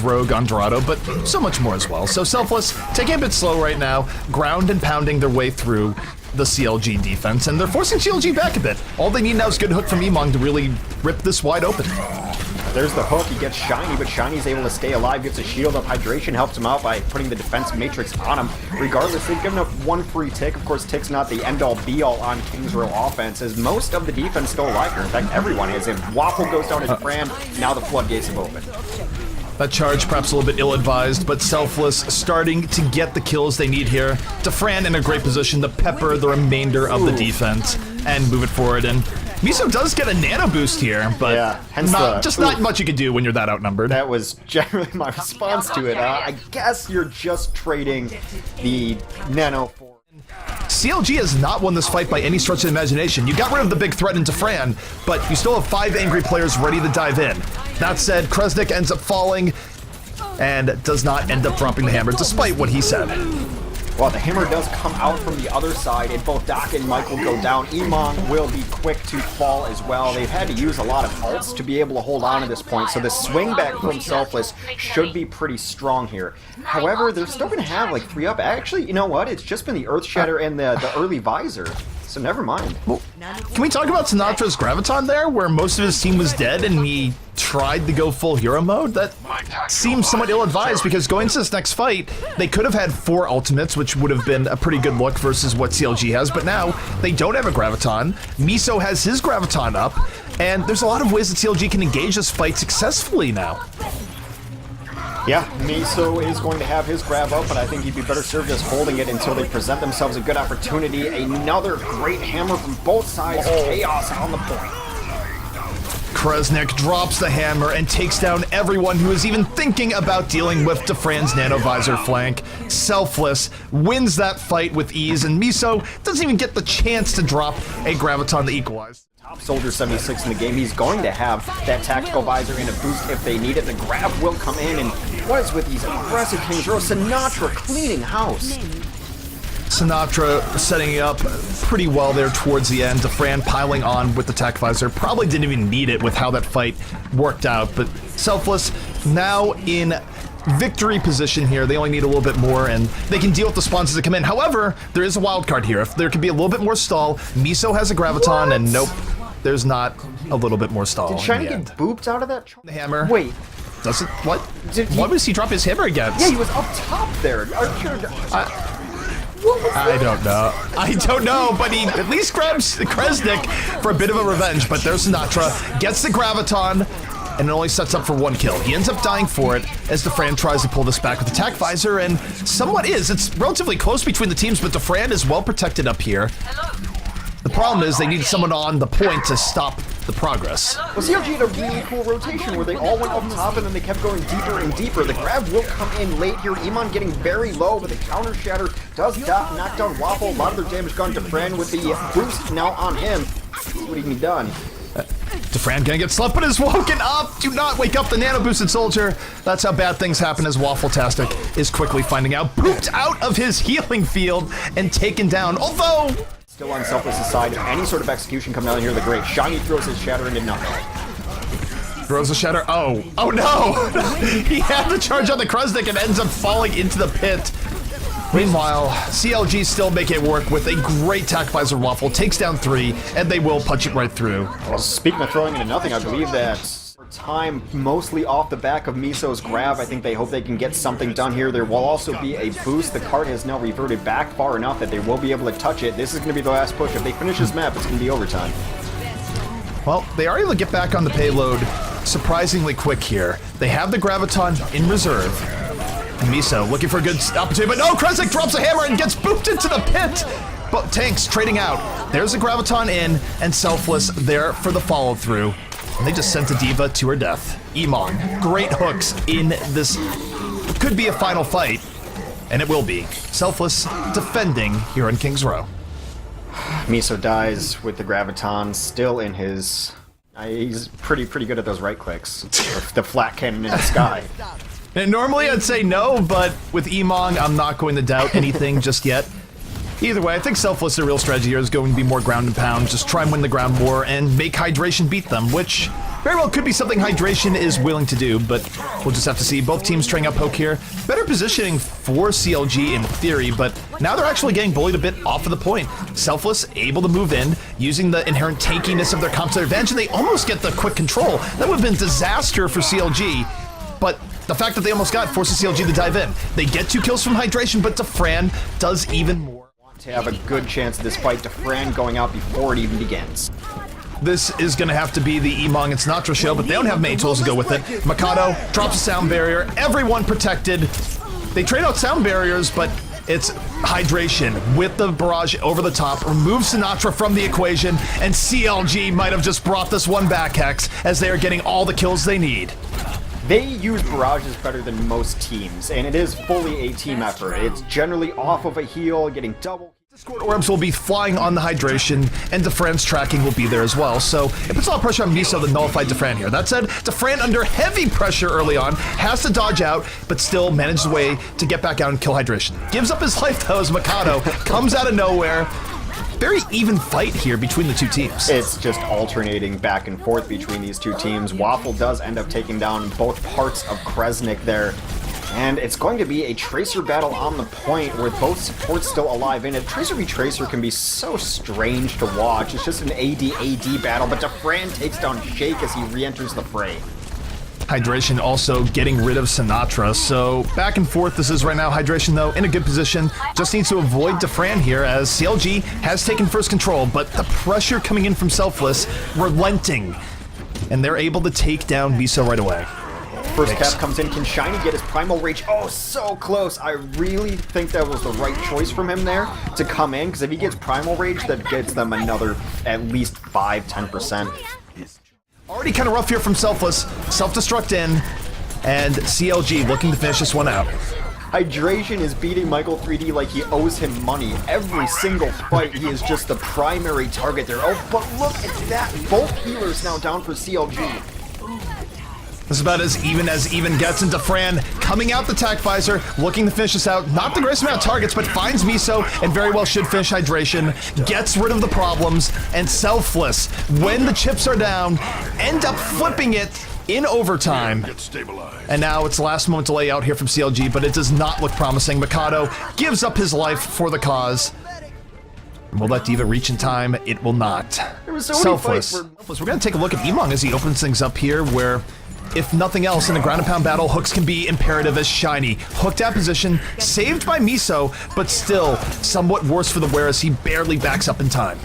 Rogue on Dorado, but so much more as well. So Selfless, taking a bit slow right now, ground and pounding their way through the CLG defense, and they're forcing CLG back a bit. All they need now is good hook from Emong to really rip this wide open. There's the hook, he gets Shiny, but Shiny's able to stay alive, gets a shield up. Hydration helps him out by putting the defense matrix on him. Regardless, they've given up one free tick. Of course, tick's not the end-all be-all on Kings Row offense, as most of the defense still alive here. In fact, everyone is. If Waffle goes down as Fran, now the floodgates have opened. That charge perhaps a little bit ill-advised, but Selfless starting to get the kills they need here. Defran in a great position to pepper the remainder of the defense and move it forward. And Miso does get a nano boost here, but not much you can do when you're that outnumbered. That was generally my response to it. I guess you're just trading the nano for... CLG has not won this fight by any stretch of the imagination. You got rid of the big threat into Fran, but you still have 5 angry players ready to dive in. That said, Kresnik ends up falling and does not end up dropping the hammer, despite what he said. Well, the hammer does come out from the other side, and both Doc and Michael go down. Emong will be quick to fall as well. They've had to use a lot of ults to be able to hold on at this point, so the swing back from Selfless should be pretty strong here. However, they're still going to have like 3 up. Actually, you know what? It's just been the Earth Shatter and the early Visor. So never mind. Well, can we talk about Sinatra's Graviton there, where most of his team was dead and he tried to go full hero mode? That seems somewhat ill-advised, because going into this next fight, they could have had 4 ultimates, which would have been a pretty good look versus what CLG has, but now they don't have a Graviton. Miso has his Graviton up, and there's a lot of ways that CLG can engage this fight successfully now. Yeah, Miso is going to have his grab up, but I think he'd be better served just holding it until they present themselves a good opportunity. Another great hammer from both sides. Chaos on the point. Kresnik drops the hammer and takes down everyone who is even thinking about dealing with Defran's Nano Visor flank. Selfless wins that fight with ease, and Miso doesn't even get the chance to drop a Graviton to equalize. Top Soldier 76 in the game. He's going to have that tactical visor and a boost if they need it. The grab will come in, and what is with these aggressive Kings Row? Sinatra cleaning house. Sinatra setting up pretty well there towards the end. Defran piling on with the tac visor. Probably didn't even need it with how that fight worked out, but Selfless now in victory position here. They only need a little bit more, and they can deal with the spawns as they come in. However, there is a wild card here. If there could be a little bit more stall, Miso has a Graviton, and nope, there's not a little bit more stall. Did Shiny get booped out of that? The hammer. Wait. Does it? What? Why was he drop his hammer against? Yeah, he was up top there. I don't know. I don't know, but he at least grabs Kresnik for a bit of a revenge. But there's Sinatra, gets the Graviton, and it only sets up for 1 kill. He ends up dying for it as Defran tries to pull this back with the tac visor, and somewhat is. It's relatively close between the teams, but Defran is well protected up here. The problem is they need someone on the point to stop the progress. Well, CLG had a really cool rotation where they all went up top and then they kept going deeper and deeper. The grab will come in late here. Emon getting very low, but the counter shatter does knock down Waffle. A lot of their damage gone to Fran with the boost now on him. See what he can be done. Defran gonna get slept, but is woken up. Do not wake up the nano boosted soldier. That's how bad things happen, as Waffle-tastic is quickly finding out. Booped out of his healing field and taken down, although... Still on Selfless' side. If any sort of execution come down here, the great. Shiny throws his shatter into nothing. Throws a shatter. Oh no! He had the charge on the Kresnik and ends up falling into the pit. Meanwhile, CLG still make it work with a great tac visor. Waffle takes down 3, and they will punch it right through. Well, speaking of throwing into nothing, I believe that time mostly off the back of Miso's grab. I think they hope they can get something done here. There will also be a boost. The card has now reverted back far enough that they will be able to touch it. This is going to be the last push. If they finish this map, it's going to be overtime. Well, they are able to get back on the payload surprisingly quick here. They have the Graviton in reserve. And Miso looking for a good opportunity, but no, Kresnik drops a hammer and gets booped into the pit. But Tanks trading out. There's a Graviton in, and Selfless there for the follow-through. And they just sent a diva to her death. Emong, great hooks in this. Could be a final fight, and it will be. Selfless defending here in Kings Row. Miso dies with the Graviton still in his... he's pretty good at those right clicks. The flat cannon in the sky. And normally I'd say no, but with Emong, I'm not going to doubt anything just yet. Either way, I think Selfless, the real strategy here is going to be more ground and pound, just try and win the ground more and make Hydration beat them, which very well could be something Hydration is willing to do, but we'll just have to see. Both teams trying out poke here. Better positioning for CLG in theory, but now they're actually getting bullied a bit off of the point. Selfless able to move in, using the inherent tankiness of their comp to their advantage, and they almost get the quick control. That would have been disaster for CLG, but the fact that they almost got forces CLG to dive in. They get 2 kills from Hydration, but Defran does even more. To have a good chance of this fight, Defran going out before it even begins. This is going to have to be the Emong and Sinatra show, but they don't have many tools to go with it. Mikado drops a sound barrier, everyone protected. They trade out sound barriers, but it's Hydration with the barrage over the top, removes Sinatra from the equation, and CLG might have just brought this one back, Hex, as they are getting all the kills they need. They use barrages better than most teams, and it is fully a team effort. It's generally off of a heal, getting double. Discord orbs will be flying on the Hydration, and Defran's tracking will be there as well, so it puts a lot of pressure on Miso to nullify Defran here. That said, Defran under heavy pressure early on, has to dodge out, but still manages a way to get back out and kill Hydration. Gives up his life though as Mikado comes out of nowhere. Very even fight here between the two teams. It's just alternating back and forth between these two teams. Waffle does end up taking down both parts of Kresnik there. And it's going to be a Tracer battle on the point with both supports still alive in it. Tracer v Tracer can be so strange to watch. It's just an AD-AD battle, but Defran takes down Shake as he re-enters the fray. Hydration also getting rid of Sinatra, so back and forth this is right now. Hydration, though, in a good position. Just needs to avoid Defran here as CLG has taken first control, but the pressure coming in from Selfless relenting, and they're able to take down Miso right away. First cap comes in. Can Shiny get his Primal Rage? Oh, so close. I really think that was the right choice from him there to come in, because if he gets Primal Rage, that gets them another at least 5-10%. Already kind of rough here from Selfless. Self-destruct in, and CLG looking to finish this one out. Hydration is beating Michael 3D like he owes him money. Every single fight, he is just the primary target there. Oh, but look at that. Both healers now down for CLG. This is about as even gets, into Fran coming out the tac visor, looking to finish this out. Not the greatest amount of targets, but finds Miso and very well should finish Hydration. Gets rid of the problems, and Selfless, when the chips are down, end up flipping it in overtime. And now it's last moment delay out here from CLG, but it does not look promising. Mikado gives up his life for the cause. Will that Diva reach in time? It will not. Selfless. We're going to take a look at Emong as he opens things up here, where if nothing else, in a ground and pound battle, hooks can be imperative as Shiny. Hooked out position, saved by Miso, but still somewhat worse for the wear as he barely backs up in time.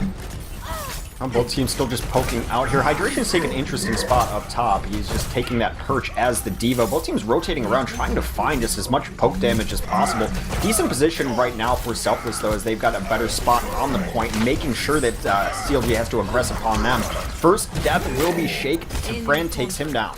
Both teams still just poking out here. Hydration's taking an interesting spot up top. He's just taking that perch as the Diva. Both teams rotating around, trying to find just as much poke damage as possible. Decent position right now for Selfless, though, as they've got a better spot on the point, making sure that CLG has to aggress upon them. First death will be Shake, and Fran takes him down.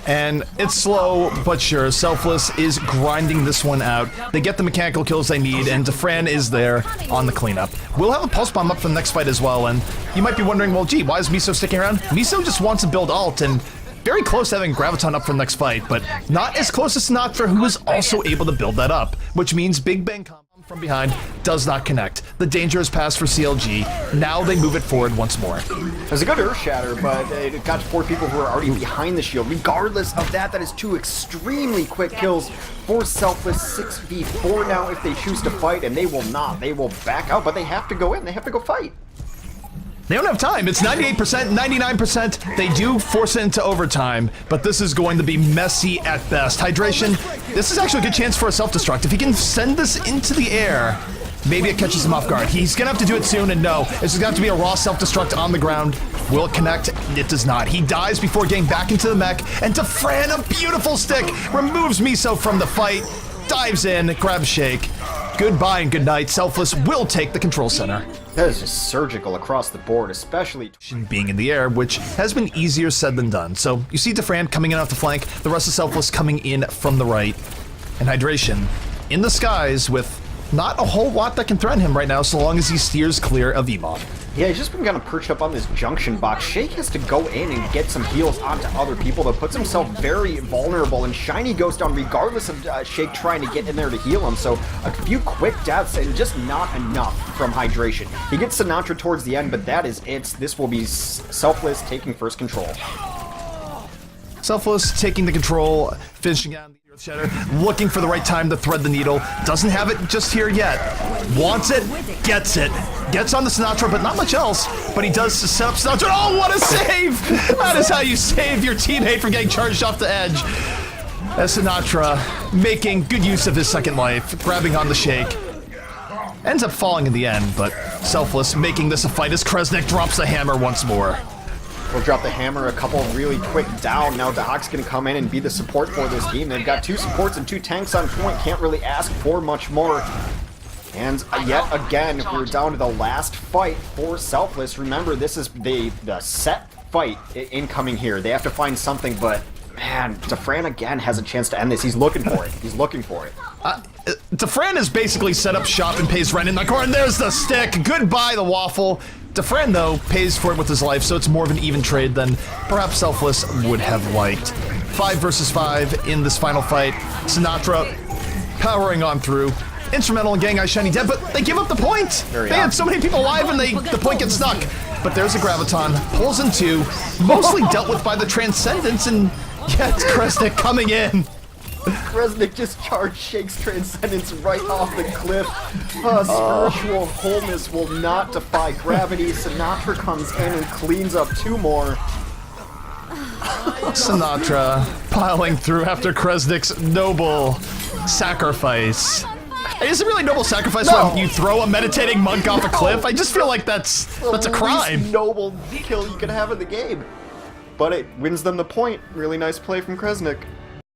And it's slow, but sure, Selfless is grinding this one out. They get the mechanical kills they need, and Defran is there on the cleanup. We'll have a Pulse Bomb up for the next fight as well, and you might be wondering, well, gee, why is Miso sticking around? Miso just wants to build ult, and very close to having Graviton up for the next fight, but not as close as Sinatra, who is also able to build that up, which means Big Bang combo from behind does not connect. The danger is passed for CLG. Now they move it forward once more. It was a good Earth Shatter, but it got 4 people who are already behind the shield. Regardless of that, that is 2 extremely quick kills for Selfless. 6v4 now if they choose to fight, and they will not. They will back out, but they have to go in. They have to go fight. They don't have time. It's 98%, 99%. They do force it into overtime, but this is going to be messy at best. Hydration, this is actually a good chance for a self-destruct. If he can send this into the air, maybe it catches him off guard. He's going to have to do it soon, and no, this is going to have to be a raw self-destruct on the ground. Will it connect? It does not. He dies before getting back into the mech, and Defran, a beautiful stick, removes Miso from the fight, dives in, grabs Shake. Goodbye and good night. Selfless will take the control center. That is just surgical across the board, especially being in the air, which has been easier said than done. So you see Defran coming in off the flank, the rest of Selfless coming in from the right, and Hydration in the skies with not a whole lot that can threaten him right now so long as he steers clear of Emong. Yeah, he's just been kind of perched up on this junction box. Shake has to go in and get some heals onto other people, that puts himself very vulnerable, and Shiny goes down regardless of Shake trying to get in there to heal him, so a few quick deaths and just not enough from hydration. He gets Sinatra towards the end, but that is it. This will be Selfless taking first control. Selfless taking the control, finishing on the Earth Shatter, looking for the right time to thread the needle. Doesn't have it just here yet. Wants it, gets it. Gets on the Sinatra, but not much else. But he does set up Sinatra. Oh, what a save! That is how you save your teammate from getting charged off the edge. As Sinatra making good use of his second life, grabbing on the Shake. Ends up falling in the end, but Selfless making this a fight as Kresnik drops the hammer once more. We'll drop the hammer a couple really quick down. Now Dahak's going to come in and be the support for this team. They've got 2 supports and 2 tanks on point. Can't really ask for much more. And yet again, we're down to the last fight for Selfless. Remember, this is the set fight incoming here. They have to find something, but man, Defran again has a chance to end this. He's looking for it. He's looking for it. Defran has basically set up shop and pays rent in the corner, and there's the stick. Goodbye, the waffle. Defran, though, pays for it with his life, so it's more of an even trade than perhaps Selfless would have liked. 5 versus 5 in this final fight. Sinatra powering on through. Instrumental in getting Ice Shiny dead, but they give up the point! They had so many people alive and the point gets stuck. But there's a Graviton, pulls in 2, mostly dealt with by the Transcendence, and yet Kresnik coming in. Kresnik just charged Shake's Transcendence right off the cliff. Spiritual wholeness will not defy gravity. Sinatra comes in and cleans up 2 more. Sinatra piling through after Kresnik's noble sacrifice. Is it really noble sacrifice when you throw a meditating monk off a cliff? I just feel like that's a crime. Least noble kill you can have in the game. But it wins them the point. Really nice play from Kresnik.